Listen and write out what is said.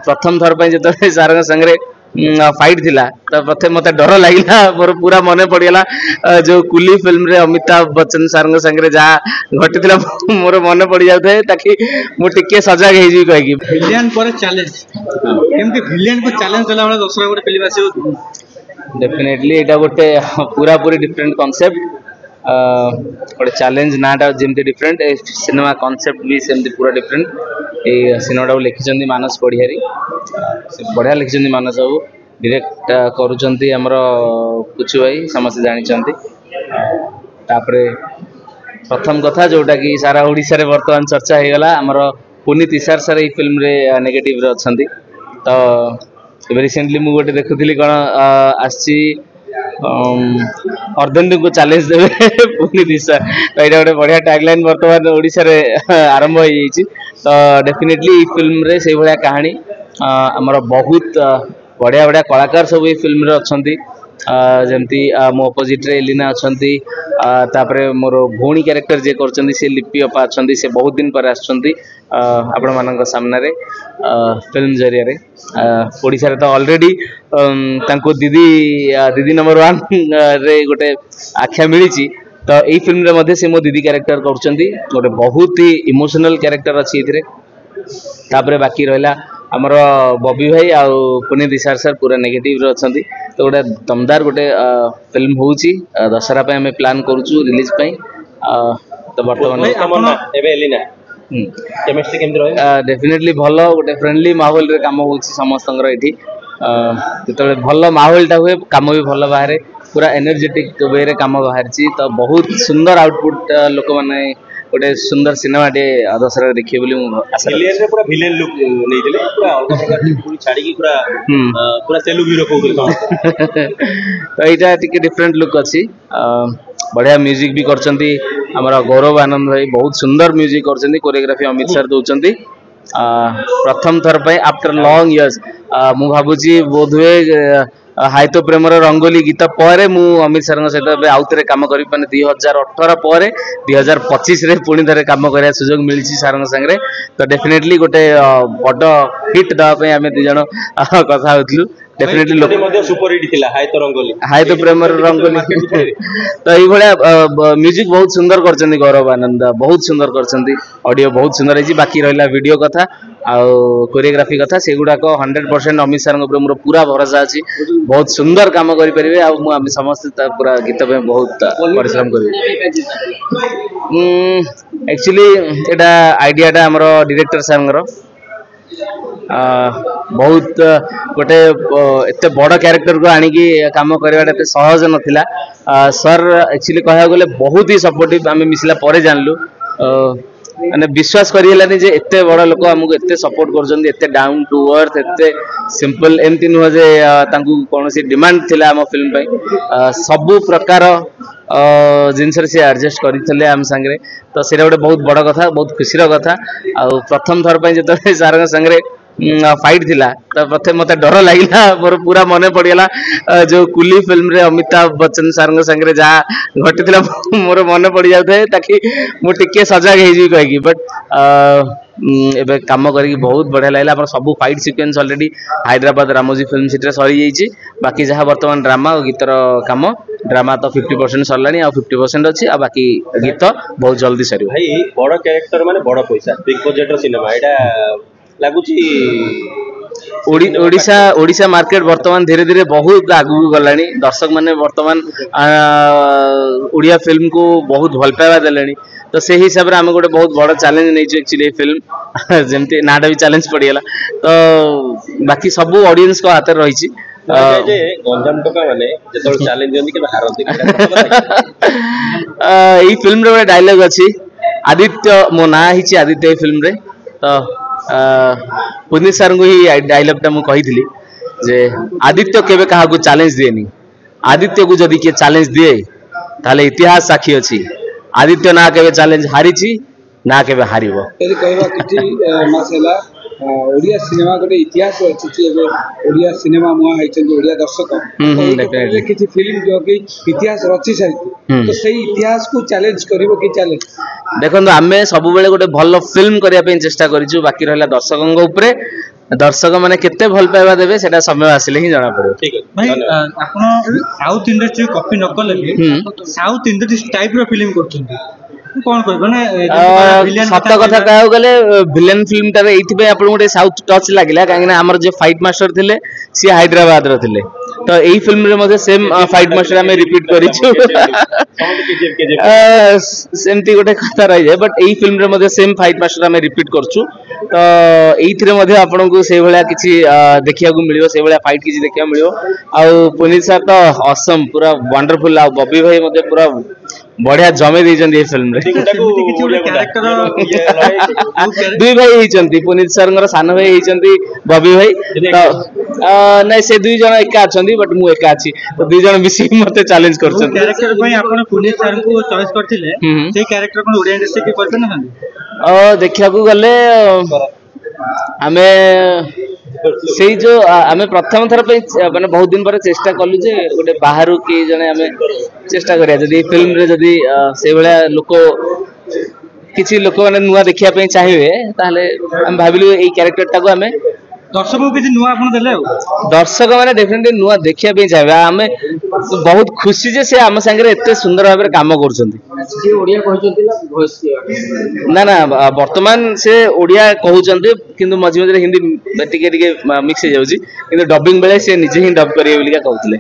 प्रथम थर पे जो सार संगे फाइट थिला तो प्रथम मत डर लगे मोर पूरा मन पड़गला जो कुली फिल्म रे अमिताभ बच्चन सार संगे जहाँ घटी मोर मन पड़ जाए ताकि मुझे सजग हो कहीं विलेन पर चैलेंज केमती विलेन को चैलेंज देला वाला दसरा गोटे फिल्म आसीयो डेफिनेटली एटा गोटे पूरा पूरी डिफरेंट कांसेप्ट गोटे चैलेंज नाटा जमती डिफरेंट सिनेमा कांसेप्ट भी सेमती पूरा डिफरेंट ये सिनेमाटा लिखिं मानस पढ़ियारी बढ़िया लिखिं मानस बाबू डायरेक्ट करुँच आमर पुचु भाई समस्त जानते प्रथम कथा जोटा कि सारा ओडिशा रे वर्तमान चर्चा हो गला आमर पुनीत इसार सर ये फिल्म रे नेगेटिव अच्छा तो रिसेंटली मुझे गोटे देखुली कौन आसी अर्धेन्दु को चैलेंज देवे पुनीत इसार तो यहाँ गोटे बढ़िया टैगलाइन वर्तमान ओडिशा रे आरंभ हो जाइए तो डेफिनेटली फिल्म रे से भाया कहानी आमर बहुत बढ़िया बढ़िया कलाकार सब ये फिल्म रे अच्छी जमती मो अपोजिट रे एलिना अच्छी तापरे मोर भौणी क्यारेक्टर जे कर से लिपि अपा अच्छा से बहुत दिन पर आपण मान सामने फिल्म जरिया ओडिशा रे तो ऑलरेडी दीदी दीदी नंबर 1 रे गोटे आख्या मिली तो यही फिल्म रे मध्य से मो दीदी क्यारेक्टर कर गोटे बहुत ही इमोशनल क्यारेक्टर अच्छी तापरे बाकी रहा आमर बबी भाई आ पुनीत इसार सर पूरा नेगेटिव अच्छा तो गोटे दमदार गोटे फिल्म हो दशहरा पे आम प्लान करुचु रिलीज तो बर्तमान डेफिनेटली भल गोटे फ्रेंडली माहौल रे काम हो समस्त जो भल माहौल टा हुए काम भी भल बाहर पूरा एनर्जेटिक वे रे काम बाहर तो बहुत सुंदर आउटपुट लोक मैंने गोटे सुंदर सिनेमा टे दशहरा देखिए बोली आशा रे पूरा विलेन लुक नेइले पूरा अलग प्रकार पूरी छाड़ी की पूरा पूरा तेलुगु हीरो कहउल तो एटा टिके डिफरेंट लुक अछि बढ़िया म्यूजिक भी करचंती हमरा गौरव आनंद भाई बहुत सुंदर म्यूजिक करचंती कोरियोग्राफी अमित सर दोचंती प्रथम थर पे आफ्टर लॉन्ग इयर्स मु भाबुची बोधवे हाय तो प्रेमर रंगोली गीत पर अमित सर सहित आउ थे कम कर 2018 पर 2025 रे पुणी थे कम कर सुजोग मिली सार संगे तो डेफिनेटली गोटे बड़ हिट देवाई आम दीज कथा होलु डेफिनेटली लोक सुपर हिट थिला हाय तो प्रेमर रंगोली तो ये म्यूजिक बहुत सुंदर करचंदी गौरव आनंद बहुत सुंदर करचंदी ऑडियो बहुत सुंदर है बाकी रहा वीडियो कथा कोरियोग्राफी कथा से गुड़ाक 100% अमित सर मोर पूरा भरोसा अच्छी बहुत सुंदर काम करें आम समस्त पूरा गीत पे बहुत परिश्रम कर एक्चुअली एटा आइडियाटा आमर डायरेक्टर सर बहुत गोटे एत बड़ क्यारेक्टर को आणिकी काम करवाटा सहज नाला सर एक्चुअली कह गले बहुत ही सपोर्टिव आम मिसला पर जानलु माने विश्वास करिलानी जे एते बड़ा लोक हमको एते सपोर्ट करजंदी एते डाउन टू अर्थ एते सिंपल एमती नुह जे तांकू कोनोसी डिमांड थिला हम फिल्म पई सबु प्रकार जिनस से एडजस्ट करथिले हम संगे तो सेरा गोटे बहुत बड़ कथा बहुत खुशी कथा आ प्रथम थर पे जो सार संगे फाइट थिला तो प्रथम मत डर लगे मोर पूरा मन पड़गला जो कुली फिल्म रे अमिताभ बच्चन सार संगे जहाँ घटी मोर मन पड़ जाए ताकि मुझे सजग हो कहीं बट एबे काम करके बहुत बढ़िया लगे सब fight sequence already Hyderabad Ramoji film city सरी जाइए बाकी जहाँ बर्तमान ड्रामा और गीतर काम ड्रामा तो 50% सरलानी आ 50% अच्छी आ बाकी गीत बहुत जल्दी सर भाई बड़ कैरेक्टर माने बड़ पैसा बिग बजेट सिनेमा एटा लागुची ओडिशा ओडिशा मार्केट वर्तमान धीरे धीरे बहुत आगू गलानी दर्शक माने वर्तमान ओडिया फिल्म को बहुत भल पाइबा देलेनी तो से हिसाब रे हम गोटे बहुत बड़ चैलेंज नहीं एक्चुअली फिल्म जेमती नाटा भी चैलेंज पड़गला तो बाकी सब ऑडियंस को हाथ रही गंजाम टका माने जेतल चैलेंज दियंती के हारंती ई फिल्म रे गोटे डायलॉग अछि आदित्य मो ना हिची आदित्य फिल्म रे तो पुनीत सर को ही डायलॉग मुझे कही जे आदित्य केबे कहा को चैलेंज दिएनी आदित्य को जदि किए चैलेंज दिए ताले इतिहास साक्षी अच्छी आदित्य ना केबे चैलेंज हारिची ना केबे हारिबो यदि कहबा किछि मासेला ओडिया सिनेमा गोटे इतिहास अछि एबे ओडिया सिनेमा मुआ हैछन ओडिया दर्शक डेफिनेटली किछि फिल्म जो कि इतिहास रची सारिथि तो सही इतिहास को चैलेंज करिवो कि चैलेंज देखो आमे सब बेले गोटे भल फिल्म करिया पे चेष्टा करिछु बाकी रहला दर्शकंग ऊपर दर्शक मैंने केते भल पाइबा देबे सेटा समय आसिले ही जाना पड़ो। ठीक है भाई धन्यवाद। आपण साउथ इंडस्ट्री कॉपी न कले भी साउथ इंडस्ट्री टाइप रो फिल्म करछन्ती कोन कोइ माने सत कथा कहू गले विलेन फिल्म टारे एथि पे आपन गोटे साउथ टच लागिला काहे ना हमर जे फाइट मास्टर थिले सी हैदराबाद रो थिले तो एही फिल्म रे मध्ये सेम फाइट मास्टर हमें रिपीट करिछु सेमती गोटे कथा रही है बट एही फिल्म रे मध्ये सेम फाइट मास्टर हमें रिपीट करछु तो एइथिरे मध्ये आपन को से भलिया किछि देखिया को मिलियो से भलिया फाइट किछि देखिया मिलियो आ पुनीत सर तो ऑसम पूरा वंडरफुल आ बॉबी भाई मध्ये पूरा बढ़िया जमे दैछन्ती ए फिल्म रे दुई भाई हिचंती पुनीत सर नगर सान भाई हिचंती बॉबी भाई तो नै से दुई जण एका अछंती बट मु एका अछि तो दुई जण मिसी मते चैलेंज करछन कैरेक्टर पई आपण पुनीत सर को चॉइस करथिले से कैरेक्टर कोन ओडिया इंडस्ट्री के करछन ना देखिया को गले हमें सेई जो आमे प्रथम थर पे माने बहुत दिन पर चेष्टा कलु जे गोटे बाहरु के जने हमें चेष्टा करिया जदी फिल्म रे जदी से बेला लोक किछि लोक माने नुवा देखिया पे चाहिए ताले हम भाबिलु एई कैरेक्टर टाको हमें दर्शक को किछि नुवा आपण देले दर्शक माने डेफिनेटली नुवा देखिया पे चाहिए हमें बहुत खुशी जे से हम संगे एते सुंदर भाबरे काम करछन्ती से ओडिया कहचंती ना भॉइस ना ना वर्तमान से ओडिया कहउचन्ती किंतु मझि मझि हिंदी टिके टिके मिक्स हो जाउची किंतु डबिंग बेले से निजे ही डब करिए बोलिका कहउतले।